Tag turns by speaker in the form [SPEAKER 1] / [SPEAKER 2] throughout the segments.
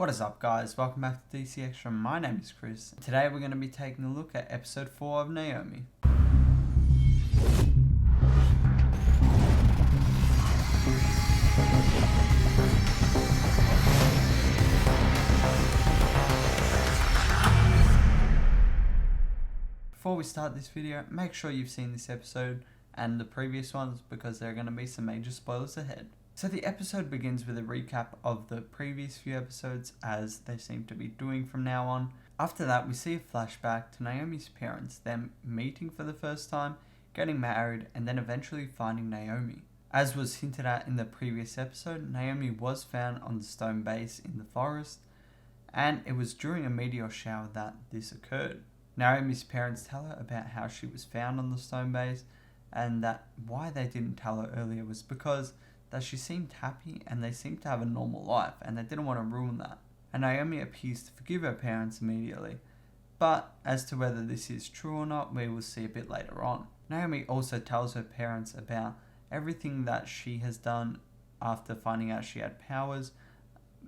[SPEAKER 1] What is up, guys? Welcome back to DC Extra. My name is Chris. Today we're going to be taking a look at episode 4 of Naomi. Before we start this video, make sure you've seen this episode and the previous ones because there are going to be some major spoilers ahead. So the episode begins with a recap of the previous few episodes, as they seem to be doing from now on. After that, we see a flashback to Naomi's parents, them meeting for the first time, getting married, and then eventually finding Naomi. As was hinted at in the previous episode, Naomi was found on the stone base in the forest, and it was during a meteor shower that this occurred. Naomi's parents tell her about how she was found on the stone base, and that why they didn't tell her earlier was because that she seemed happy and they seemed to have a normal life, and they didn't want to ruin that. And Naomi appears to forgive her parents immediately, but as to whether this is true or not, we will see a bit later on. Naomi also tells her parents about everything that she has done after finding out she had powers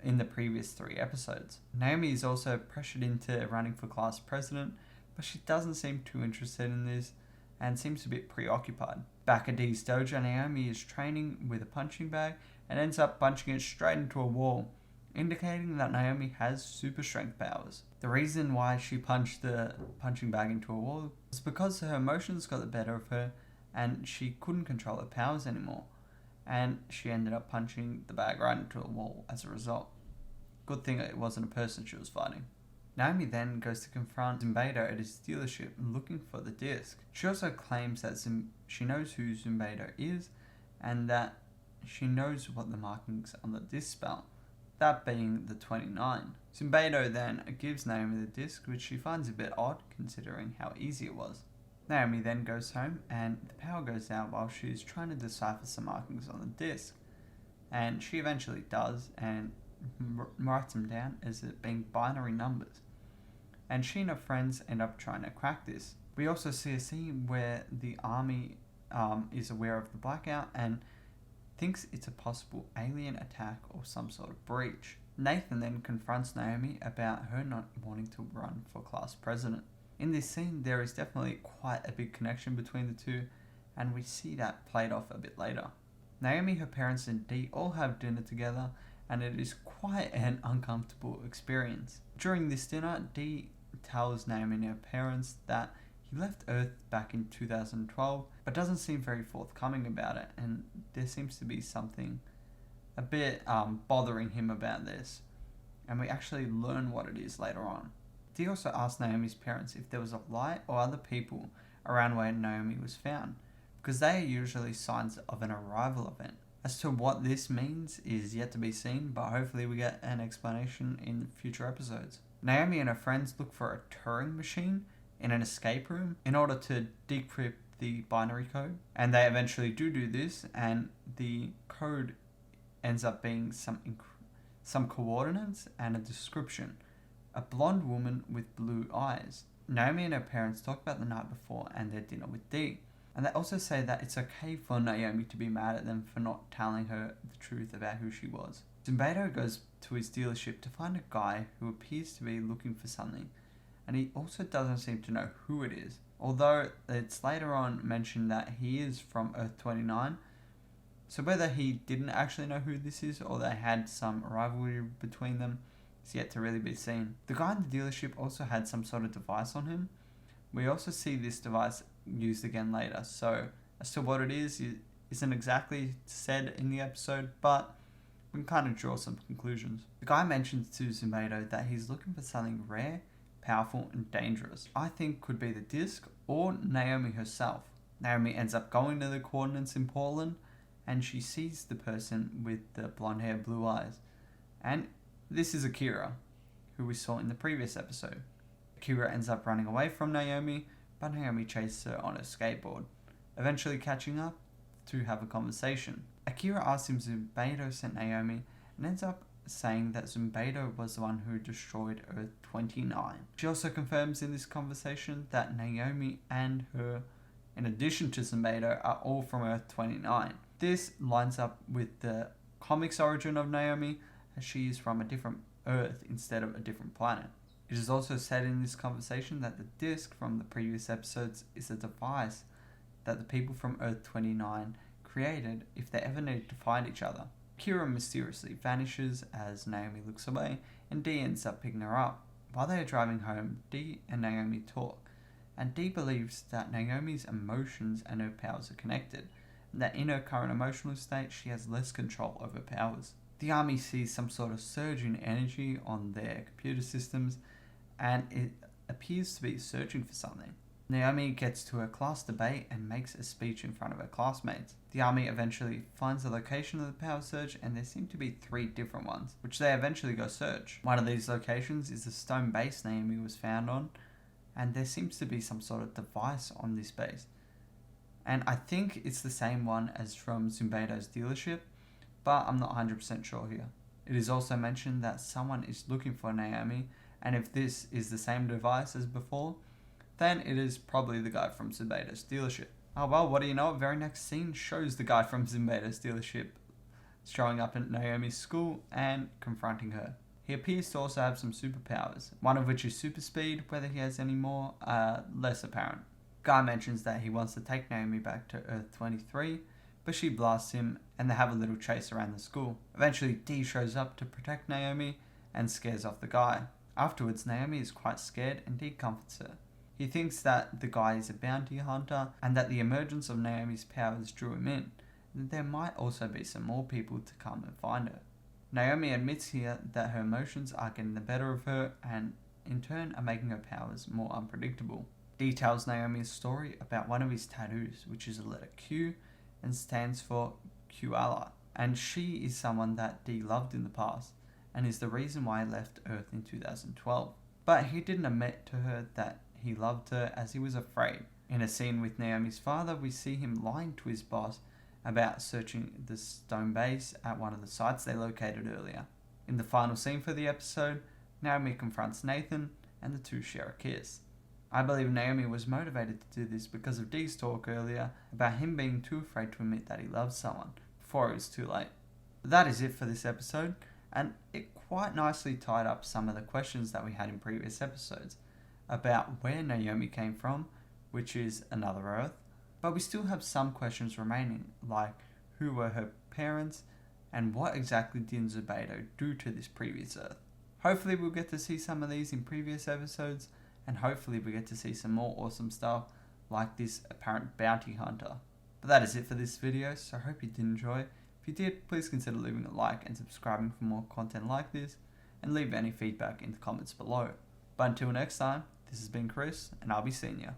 [SPEAKER 1] in the previous 3 episodes. Naomi is also pressured into running for class president, but she doesn't seem too interested in this and seems a bit preoccupied. Back at Dee's dojo, Naomi is training with a punching bag and ends up punching it straight into a wall, indicating that Naomi has super strength powers. The reason why she punched the punching bag into a wall was because her emotions got the better of her and she couldn't control her powers anymore, and she ended up punching the bag right into a wall as a result. Good thing it wasn't a person she was fighting. Naomi then goes to confront Zumbedo at his dealership looking for the disc. She also claims that she knows who Zumbedo is and that she knows what the markings on the disc spell, that being the 29. Zumbedo then gives Naomi the disc, which she finds a bit odd considering how easy it was. Naomi then goes home and the power goes out while she is trying to decipher some markings on the disc, and she eventually does and writes them down as it being binary numbers, and she and her friends end up trying to crack this. We also see a scene where the army is aware of the blackout and thinks it's a possible alien attack or some sort of breach. Nathan then confronts Naomi about her not wanting to run for class president. In this scene, there is definitely quite a big connection between the two, and we see that played off a bit later. Naomi, her parents, and Dee all have dinner together, and it is quite an uncomfortable experience. During this dinner, Dee tells Naomi and her parents that he left Earth back in 2012, but doesn't seem very forthcoming about it, and there seems to be something a bit bothering him about this, and we actually learn what it is later on. Dee also asks Naomi's parents if there was a light or other people around where Naomi was found, because they are usually signs of an arrival event. As to what this means is yet to be seen, but hopefully we get an explanation in future episodes. Naomi and her friends look for a Turing machine in an escape room in order to decrypt the binary code, and they eventually do this, and the code ends up being some coordinates and a description: a blonde woman with blue eyes. Naomi and her parents talk about the night before and their dinner with Dee. And they also say that it's okay for Naomi to be mad at them for not telling her the truth about who she was. Zumbedo goes to his dealership to find a guy who appears to be looking for something, and he also doesn't seem to know who it is, although it's later on mentioned that he is from Earth 29, so whether he didn't actually know who this is or they had some rivalry between them is yet to really be seen. The guy in the dealership also had some sort of device on him. We also see this device used again later, so as to what it is isn't exactly said in the episode, but we can kind of draw some conclusions. The guy mentions to Zumbedo that he's looking for something rare, powerful, and dangerous. I think could be the disc or Naomi herself. Naomi ends up going to the coordinates in Portland, and she sees the person with the blonde hair, blue eyes, and this is Akira, who we saw in the previous episode. Akira ends up running away from Naomi, but Naomi chases her on a skateboard, eventually catching up to have a conversation. Akira asks him if Zumbedo sent Naomi, and ends up saying that Zumbedo was the one who destroyed Earth 29. She also confirms in this conversation that Naomi and her, in addition to Zumbedo, are all from Earth 29. This lines up with the comics origin of Naomi, as she is from a different Earth instead of a different planet. It is also said in this conversation that the disc from the previous episodes is a device that the people from Earth 29 created if they ever needed to find each other. Kira mysteriously vanishes as Naomi looks away, and Dee ends up picking her up. While they are driving home, Dee and Naomi talk, and Dee believes that Naomi's emotions and her powers are connected, and that in her current emotional state she has less control over powers. The army sees some sort of surge in energy on their computer systems, and it appears to be searching for something. Naomi gets to her class debate and makes a speech in front of her classmates. The army eventually finds the location of the power surge, and there seem to be 3 different ones, which they eventually go search. One of these locations is the stone base Naomi was found on, and there seems to be some sort of device on this base. And I think it's the same one as from Zumbado's dealership, but I'm not 100% sure here. It is also mentioned that someone is looking for Naomi, and if this is the same device as before, then it is probably the guy from Zumbado's dealership. Oh well, what do you know? Very next scene shows the guy from Zumbado's dealership showing up at Naomi's school and confronting her. He appears to also have some superpowers, one of which is super speed. Whether he has any more, less apparent. Guy mentions that he wants to take Naomi back to Earth 23, but she blasts him and they have a little chase around the school. Eventually, Dee shows up to protect Naomi and scares off the guy. Afterwards, Naomi is quite scared and Dee comforts her. He thinks that the guy is a bounty hunter and that the emergence of Naomi's powers drew him in, and that there might also be some more people to come and find her. Naomi admits here that her emotions are getting the better of her and in turn are making her powers more unpredictable. Dee tells Naomi a story about one of his tattoos, which is a letter Q and stands for Koala, and she is someone that Dee loved in the past and is the reason why he left Earth in 2012. But he didn't admit to her that he loved her as he was afraid. In a scene with Naomi's father, we see him lying to his boss about searching the stone base at one of the sites they located earlier. In the final scene for the episode, Naomi confronts Nathan and the 2 share a kiss. I believe Naomi was motivated to do this because of Dee's talk earlier about him being too afraid to admit that he loves someone before it was too late. That is it for this episode, and it quite nicely tied up some of the questions that we had in previous episodes about where Naomi came from, which is another Earth, but we still have some questions remaining, like who were her parents and what exactly did Zubedo do to this previous Earth. Hopefully we'll get to see some of these in previous episodes, and hopefully we get to see some more awesome stuff like this apparent bounty hunter. But that is it for this video, so I hope you did enjoy. If you did, please consider leaving a like and subscribing for more content like this, and leave any feedback in the comments below. But until next time, this has been Chris, and I'll be seeing you.